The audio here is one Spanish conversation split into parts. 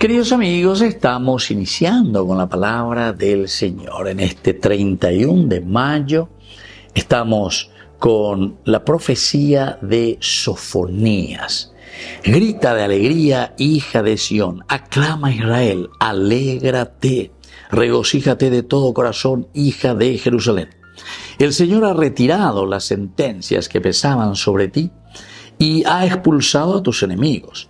Queridos amigos, estamos iniciando con la palabra del Señor. En este 31 de mayo estamos con la profecía de Sofonías. Grita de alegría, hija de Sión, aclama Israel, alégrate, regocíjate de todo corazón, hija de Jerusalén. El Señor ha retirado las sentencias que pesaban sobre ti y ha expulsado a tus enemigos.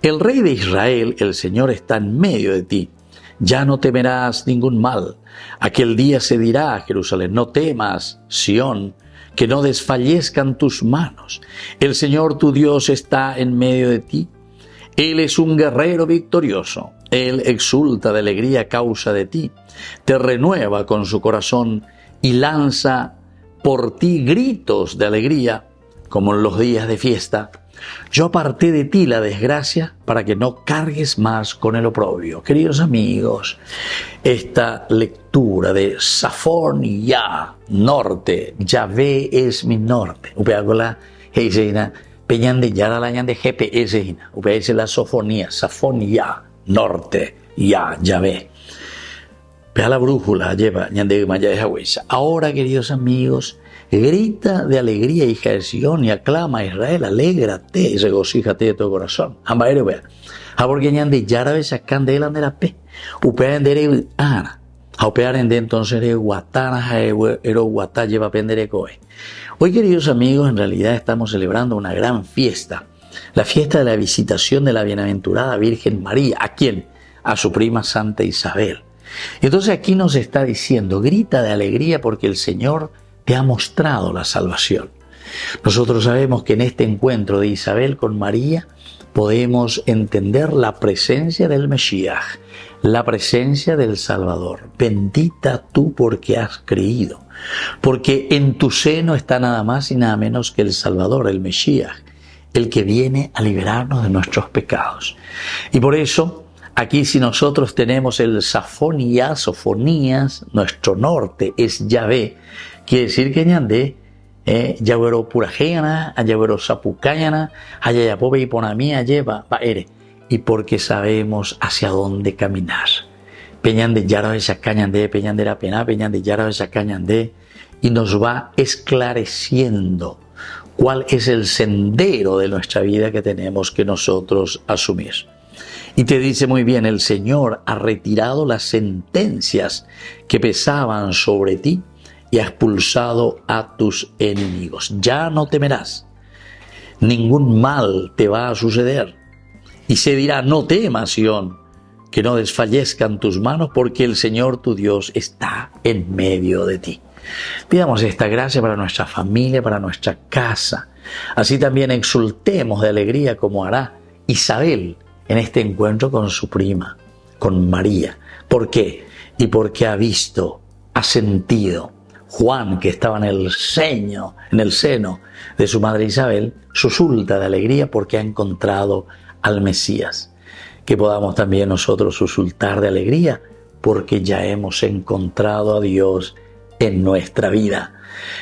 El Rey de Israel, el Señor, está en medio de ti. Ya no temerás ningún mal. Aquel día se dirá a Jerusalén, no temas, Sión, que no desfallezcan tus manos. El Señor tu Dios está en medio de ti. Él es un guerrero victorioso. Él exulta de alegría a causa de ti. Te renueva con su corazón y lanza por ti gritos de alegría, como en los días de fiesta. Yo aparté de ti la desgracia para que no cargues más con el oprobio. Queridos amigos, esta lectura de Safonia, norte, Yahvé es mi norte. Upeagola, heisena, peñande yara la ñande GPS, upeaise la Sofonía, Safonia, norte, ya, Yahvé. Pea la brújula, lleva, ñande maya de Hawesa. Ahora, queridos amigos, grita de alegría, hija de Sión, y aclama a Israel, alégrate y regocíjate de tu corazón. Ambaere vea. Porque ñande yara sacan de la pe. Upea endere ana. Upear ende entonces ere guatana ero guatá lleva pendere coe. Hoy, queridos amigos, en realidad estamos celebrando una gran fiesta. La fiesta de la visitación de la bienaventurada Virgen María. ¿A quién? A su prima Santa Isabel. Entonces aquí nos está diciendo, grita de alegría porque el Señor te ha mostrado la salvación. Nosotros sabemos que en este encuentro de Isabel con María podemos entender la presencia del Mesías, la presencia del Salvador. Bendita tú porque has creído, porque en tu seno está nada más y nada menos que el Salvador, el Mesías, el que viene a liberarnos de nuestros pecados. Y por eso, aquí si nosotros tenemos el Sofonías, nuestro norte es Yahvé, quiere decir que ñande, Yahwero purajena, Yahwero sapucayana, Ayayapobe y ponamía lleva, ere, y porque sabemos hacia dónde caminar. Peñande yara esa cañande, peñande la pena, peñande yara esa cañande, y nos va esclareciendo cuál es el sendero de nuestra vida que tenemos que nosotros asumir. Y te dice muy bien, el Señor ha retirado las sentencias que pesaban sobre ti y ha expulsado a tus enemigos. Ya no temerás, ningún mal te va a suceder. Y se dirá, no temas, Sión, que no desfallezcan tus manos, porque el Señor tu Dios está en medio de ti. Pidamos esta gracia para nuestra familia, para nuestra casa. Así también exultemos de alegría como hará Isabel en este encuentro con su prima, con María. ¿Por qué? Y porque ha visto, ha sentido. Juan, que estaba en el seno de su madre Isabel, susulta de alegría porque ha encontrado al Mesías. Que podamos también nosotros susultar de alegría porque ya hemos encontrado a Dios en nuestra vida.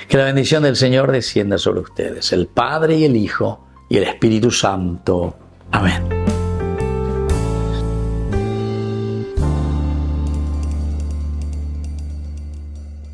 Que la bendición del Señor descienda sobre ustedes, el Padre y el Hijo y el Espíritu Santo. Amén.